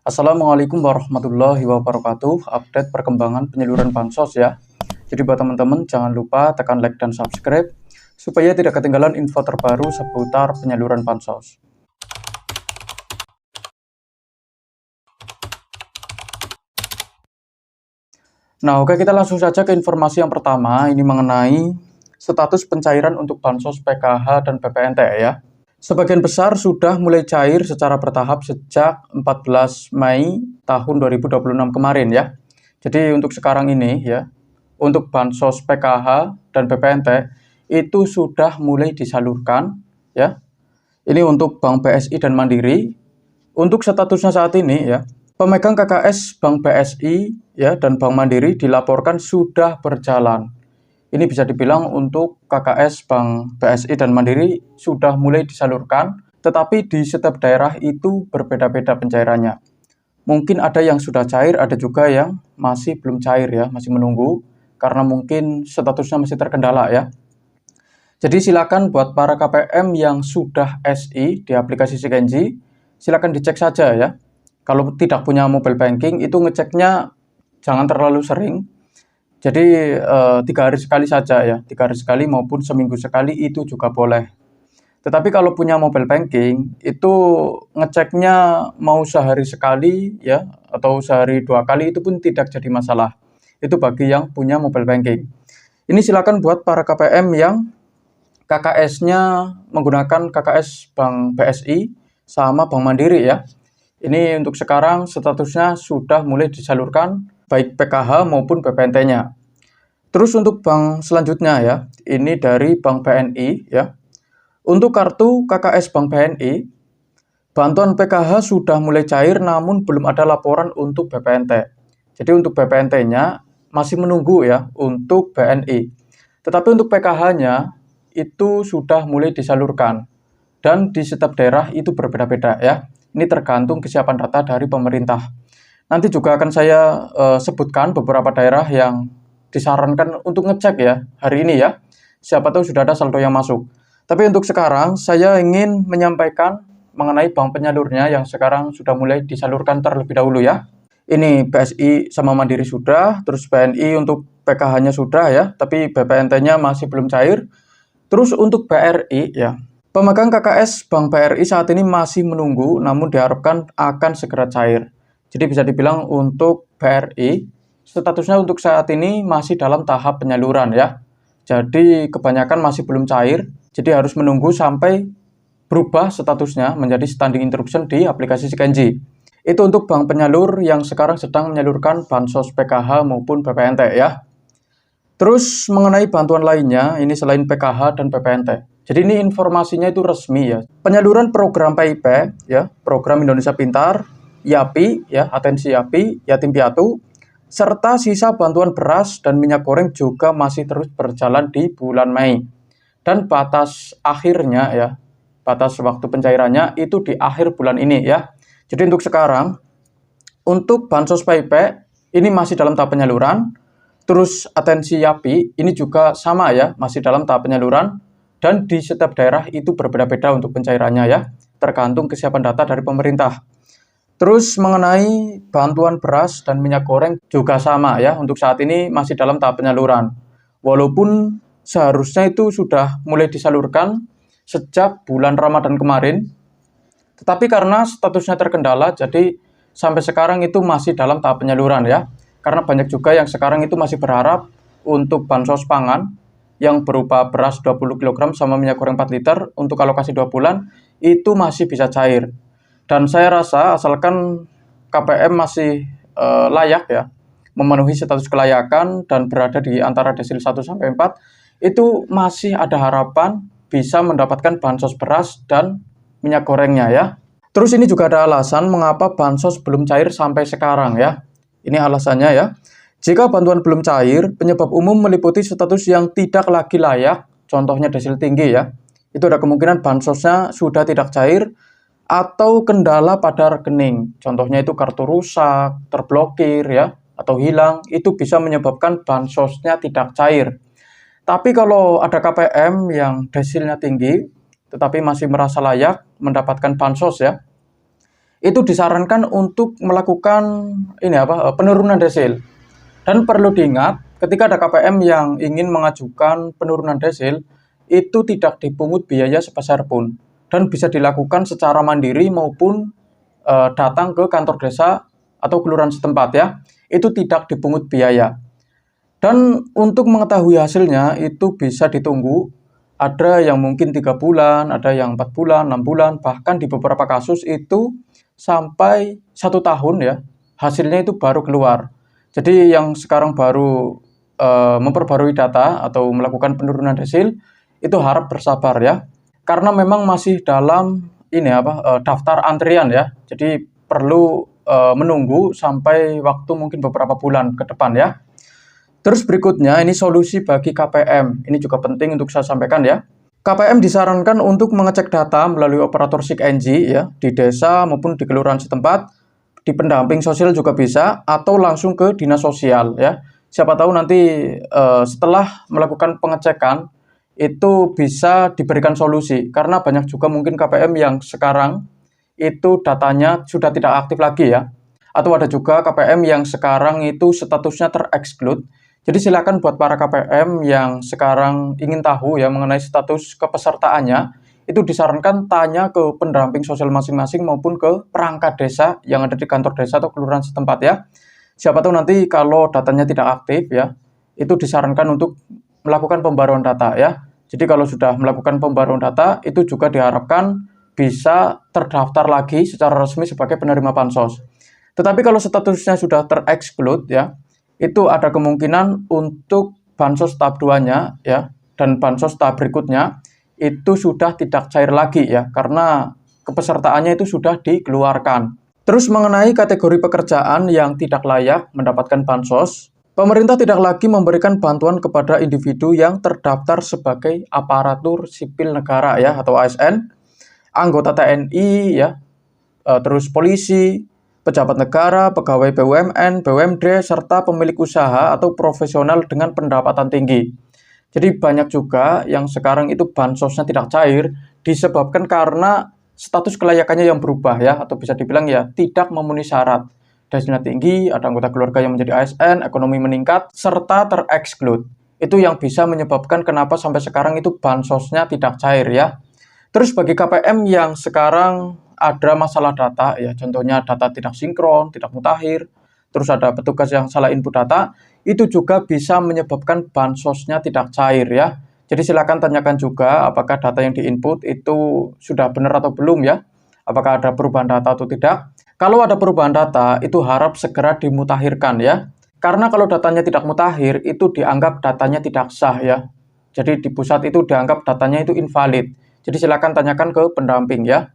Assalamualaikum warahmatullahi wabarakatuh. Update perkembangan penyaluran bansos ya. Jadi buat teman-teman jangan lupa tekan like dan subscribe supaya tidak ketinggalan info terbaru seputar penyaluran bansos. Nah, oke, kita langsung saja ke informasi yang pertama. Ini mengenai status pencairan untuk bansos PKH dan PPNT ya. Sebagian besar sudah mulai cair secara bertahap sejak 14 Mei tahun 2026 kemarin ya. Jadi untuk sekarang ini ya, untuk bansos PKH dan PPNT itu sudah mulai disalurkan ya. Ini untuk Bank BSI dan Mandiri. Untuk statusnya saat ini ya, pemegang KKS Bank BSI ya dan Bank Mandiri dilaporkan sudah berjalan. Ini bisa dibilang untuk KKS Bank BSI dan Mandiri sudah mulai disalurkan, tetapi di setiap daerah itu berbeda-beda pencairannya. Mungkin ada yang sudah cair, ada juga yang masih belum cair ya, masih menunggu, karena mungkin statusnya masih terkendala ya. Jadi silakan buat para KPM yang sudah SI di aplikasi Sikenji, silakan dicek saja ya. Kalau tidak punya mobile banking, itu ngeceknya jangan terlalu sering. Jadi 3 hari sekali saja ya, 3 hari sekali maupun seminggu sekali itu juga boleh. Tetapi kalau punya mobile banking, itu ngeceknya mau sehari sekali ya, atau sehari 2 kali itu pun tidak jadi masalah. Itu bagi yang punya mobile banking. Ini silakan buat para KPM yang KKS-nya menggunakan KKS Bank BSI sama Bank Mandiri ya. Ini untuk sekarang statusnya sudah mulai disalurkan baik PKH maupun PPNT-nya. Terus untuk bank selanjutnya ya, ini dari Bank BNI ya. Untuk kartu KKS Bank BNI, bantuan PKH sudah mulai cair namun belum ada laporan untuk BPNT. Jadi untuk BPNT-nya masih menunggu ya untuk BNI. Tetapi untuk PKH-nya itu sudah mulai disalurkan. Dan di setiap daerah itu berbeda-beda ya. Ini tergantung kesiapan data dari pemerintah. Nanti juga akan saya sebutkan beberapa daerah yang disarankan untuk ngecek ya hari ini ya. Siapa tahu sudah ada saldo yang masuk. Tapi untuk sekarang saya ingin menyampaikan mengenai bank penyalurnya yang sekarang sudah mulai disalurkan terlebih dahulu ya. Ini BSI sama Mandiri sudah, terus BNI untuk PKH-nya sudah ya, tapi BPNT-nya masih belum cair. Terus untuk BRI ya, pemegang KKS Bank BRI saat ini masih menunggu, namun diharapkan akan segera cair. Jadi bisa dibilang untuk BRI, statusnya untuk saat ini masih dalam tahap penyaluran ya. Jadi kebanyakan masih belum cair, jadi harus menunggu sampai berubah statusnya menjadi standing instruction di aplikasi Sikenji. Itu untuk bank penyalur yang sekarang sedang menyalurkan bansos PKH maupun PPNT ya. Terus mengenai bantuan lainnya, ini selain PKH dan PPNT. Jadi ini informasinya itu resmi ya. Penyaluran program PIP ya, program Indonesia Pintar, YAPI ya, atensi YAPI, yatim piatu, serta sisa bantuan beras dan minyak goreng juga masih terus berjalan di bulan Mei. Dan batas akhirnya ya, batas waktu pencairannya itu di akhir bulan ini ya. Jadi untuk sekarang, untuk bansos PIP ini masih dalam tahap penyaluran. Terus atensi YAPI ini juga sama ya, masih dalam tahap penyaluran dan di setiap daerah itu berbeda-beda untuk pencairannya ya, tergantung kesiapan data dari pemerintah. Terus mengenai bantuan beras dan minyak goreng juga sama ya, untuk saat ini masih dalam tahap penyaluran. Walaupun seharusnya itu sudah mulai disalurkan sejak bulan Ramadan kemarin, tetapi karena statusnya terkendala, jadi sampai sekarang itu masih dalam tahap penyaluran ya. Karena banyak juga yang sekarang itu masih berharap untuk bansos pangan yang berupa beras 20 kg sama minyak goreng 4 liter untuk alokasi 2 bulan itu masih bisa cair. Dan saya rasa asalkan KPM masih layak ya, memenuhi status kelayakan dan berada di antara desil 1 sampai 4, itu masih ada harapan bisa mendapatkan bansos beras dan minyak gorengnya ya. Terus ini juga ada alasan mengapa bansos belum cair sampai sekarang ya. Ini alasannya ya. Jika bantuan belum cair, penyebab umum meliputi status yang tidak lagi layak, contohnya desil tinggi ya. Itu ada kemungkinan bansosnya sudah tidak cair atau kendala pada rekening. Contohnya itu kartu rusak, terblokir ya, atau hilang, itu bisa menyebabkan bansosnya tidak cair. Tapi kalau ada KPM yang desilnya tinggi, tetapi masih merasa layak mendapatkan bansos ya, itu disarankan untuk melakukan penurunan desil. Dan perlu diingat, ketika ada KPM yang ingin mengajukan penurunan desil, itu tidak dipungut biaya sebesar pun dan bisa dilakukan secara mandiri maupun datang ke kantor desa atau kelurahan setempat ya. Itu tidak dipungut biaya. Dan untuk mengetahui hasilnya itu bisa ditunggu. Ada yang mungkin 3 bulan, ada yang 4 bulan, 6 bulan, bahkan di beberapa kasus itu sampai 1 tahun ya, hasilnya itu baru keluar. Jadi yang sekarang baru memperbarui data atau melakukan penurunan desil, itu harap bersabar ya. Karena memang masih dalam daftar antrian ya. Jadi perlu menunggu sampai waktu mungkin beberapa bulan ke depan ya. Terus berikutnya ini solusi bagi KPM. Ini juga penting untuk saya sampaikan ya. KPM disarankan untuk mengecek data melalui operator SIG-NG ya, di desa maupun di kelurahan setempat, di pendamping sosial juga bisa, atau langsung ke dinas sosial ya. Siapa tahu nanti setelah melakukan pengecekan itu bisa diberikan solusi, karena banyak juga mungkin KPM yang sekarang itu datanya sudah tidak aktif lagi ya. Atau ada juga KPM yang sekarang itu statusnya ter-exclude. Jadi silakan buat para KPM yang sekarang ingin tahu ya mengenai status kepesertaannya, itu disarankan tanya ke pendamping sosial masing-masing maupun ke perangkat desa yang ada di kantor desa atau kelurahan setempat ya. Siapa tahu nanti kalau datanya tidak aktif ya, itu disarankan untuk melakukan pembaruan data ya. Jadi kalau sudah melakukan pembaruan data, itu juga diharapkan bisa terdaftar lagi secara resmi sebagai penerima bansos. Tetapi kalau statusnya sudah ter-exclude ya, itu ada kemungkinan untuk bansos tahap 2-nya ya, dan bansos tahap berikutnya itu sudah tidak cair lagi ya, karena kepesertaannya itu sudah dikeluarkan. Terus mengenai kategori pekerjaan yang tidak layak mendapatkan bansos, pemerintah tidak lagi memberikan bantuan kepada individu yang terdaftar sebagai aparatur sipil negara ya, atau ASN, anggota TNI ya, terus polisi, pejabat negara, pegawai BUMN, BUMD, serta pemilik usaha atau profesional dengan pendapatan tinggi. Jadi banyak juga yang sekarang itu bansosnya tidak cair disebabkan karena status kelayakannya yang berubah ya, atau bisa dibilang ya tidak memenuhi syarat. Desilnya tinggi, ada anggota keluarga yang menjadi ASN, ekonomi meningkat, serta ter-exclude. Itu yang bisa menyebabkan kenapa sampai sekarang itu bansosnya tidak cair ya. Terus bagi KPM yang sekarang ada masalah data ya, contohnya data tidak sinkron, tidak mutakhir, terus ada petugas yang salah input data, itu juga bisa menyebabkan bansosnya tidak cair ya. Jadi silakan tanyakan juga apakah data yang diinput itu sudah benar atau belum ya, apakah ada perubahan data atau tidak. Kalau ada perubahan data itu harap segera dimutakhirkan ya, karena kalau datanya tidak mutakhir itu dianggap datanya tidak sah ya. Jadi di pusat itu dianggap datanya itu invalid. Jadi silakan tanyakan ke pendamping ya.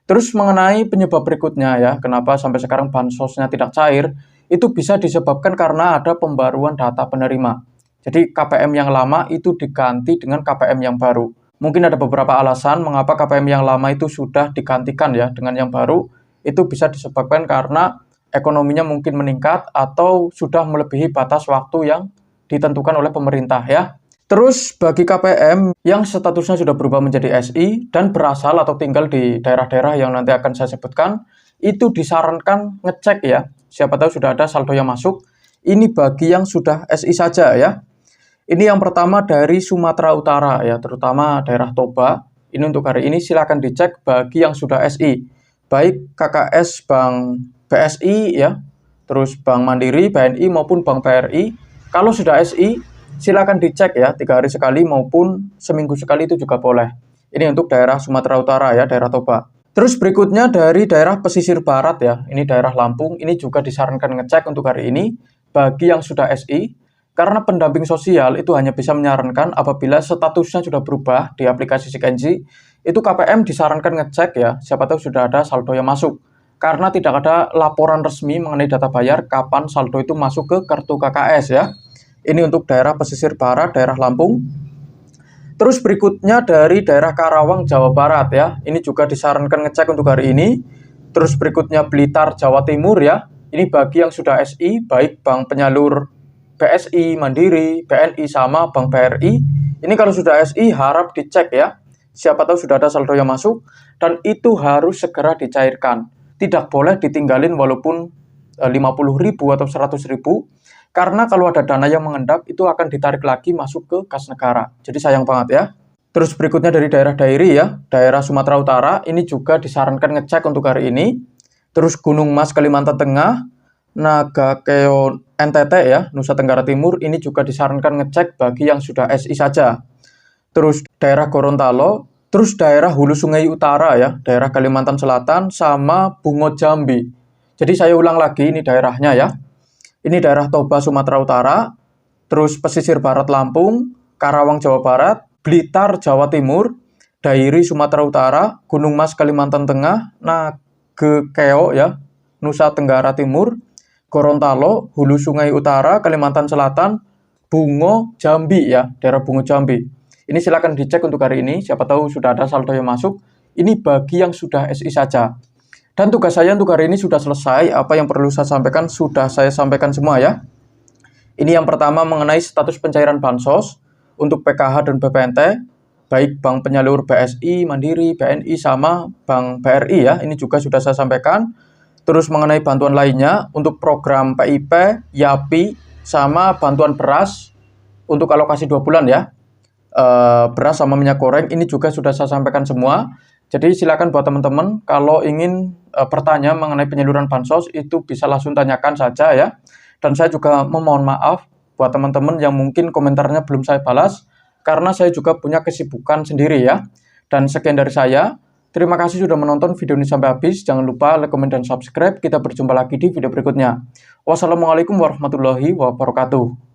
Terus mengenai penyebab berikutnya ya, kenapa sampai sekarang bansosnya tidak cair, itu bisa disebabkan karena ada pembaruan data penerima. Jadi KPM yang lama itu diganti dengan KPM yang baru. Mungkin ada beberapa alasan mengapa KPM yang lama itu sudah digantikan ya dengan yang baru. Itu bisa disebabkan karena ekonominya mungkin meningkat atau sudah melebihi batas waktu yang ditentukan oleh pemerintah ya. Terus bagi KPM yang statusnya sudah berubah menjadi SI dan berasal atau tinggal di daerah-daerah yang nanti akan saya sebutkan, itu disarankan ngecek ya, siapa tahu sudah ada saldo yang masuk. Ini bagi yang sudah SI saja ya. Ini yang pertama dari Sumatera Utara ya, terutama daerah Toba. Ini untuk hari ini silakan dicek bagi yang sudah SI, baik KKS Bank BSI ya, terus Bank Mandiri, BNI maupun Bank BRI. Kalau sudah SI, silakan dicek ya, 3 hari sekali maupun seminggu sekali itu juga boleh. Ini untuk daerah Sumatera Utara ya, daerah Toba. Terus berikutnya dari daerah pesisir barat ya, ini daerah Lampung, ini juga disarankan ngecek untuk hari ini bagi yang sudah SI, karena pendamping sosial itu hanya bisa menyarankan apabila statusnya sudah berubah di aplikasi SIG-NG, itu KPM disarankan ngecek ya, siapa tahu sudah ada saldo yang masuk. Karena tidak ada laporan resmi mengenai data bayar kapan saldo itu masuk ke kartu KKS ya. Ini untuk daerah pesisir barat, daerah Lampung. Terus berikutnya dari daerah Karawang, Jawa Barat ya. Ini juga disarankan ngecek untuk hari ini. Terus berikutnya Blitar, Jawa Timur ya. Ini bagi yang sudah SI, baik bank penyalur BSI, Mandiri, BNI sama Bank BRI. Ini kalau sudah SI harap dicek ya. Siapa tahu sudah ada saldo yang masuk dan itu harus segera dicairkan. tidak boleh ditinggalin walaupun 50.000 atau 100.000, karena kalau ada dana yang mengendap itu akan ditarik lagi masuk ke kas negara. Jadi sayang banget ya. Terus berikutnya dari daerah Dairi ya, daerah Sumatera Utara, ini juga disarankan ngecek untuk hari ini. Terus Gunung Mas Kalimantan Tengah, Nagakeo NTT ya, Nusa Tenggara Timur, ini juga disarankan ngecek bagi yang sudah SI saja. Terus daerah Gorontalo, terus daerah Hulu Sungai Utara ya, daerah Kalimantan Selatan, sama Bungo Jambi. Jadi saya ulang lagi ini daerahnya ya. Ini daerah Toba Sumatera Utara, terus pesisir barat Lampung, Karawang Jawa Barat, Blitar Jawa Timur, Dairi Sumatera Utara, Gunung Mas Kalimantan Tengah, Nagakeo ya, Nusa Tenggara Timur, Gorontalo, Hulu Sungai Utara, Kalimantan Selatan, Bungo Jambi ya, daerah Bungo Jambi. Ini silakan dicek untuk hari ini, siapa tahu sudah ada saldo yang masuk. Ini bagi yang sudah SI saja. Dan tugas saya untuk hari ini sudah selesai, apa yang perlu saya sampaikan sudah saya sampaikan semua ya. Ini yang pertama mengenai status pencairan Bansos untuk PKH dan BPNT, baik Bank Penyalur BSI, Mandiri, BNI, sama Bank BRI ya, ini juga sudah saya sampaikan. Terus mengenai bantuan lainnya, untuk program PIP, YAPI, sama bantuan beras untuk alokasi 2 bulan ya. Beras sama minyak goreng ini juga sudah saya sampaikan semua. Jadi silakan buat teman-teman kalau ingin bertanya mengenai penyaluran bansos itu bisa langsung tanyakan saja ya. Dan saya juga memohon maaf buat teman-teman yang mungkin komentarnya belum saya balas karena saya juga punya kesibukan sendiri ya. Dan sekian dari saya. Terima kasih sudah menonton video ini sampai habis. Jangan lupa like, comment, dan subscribe. Kita berjumpa lagi di video berikutnya. Wassalamualaikum warahmatullahi wabarakatuh.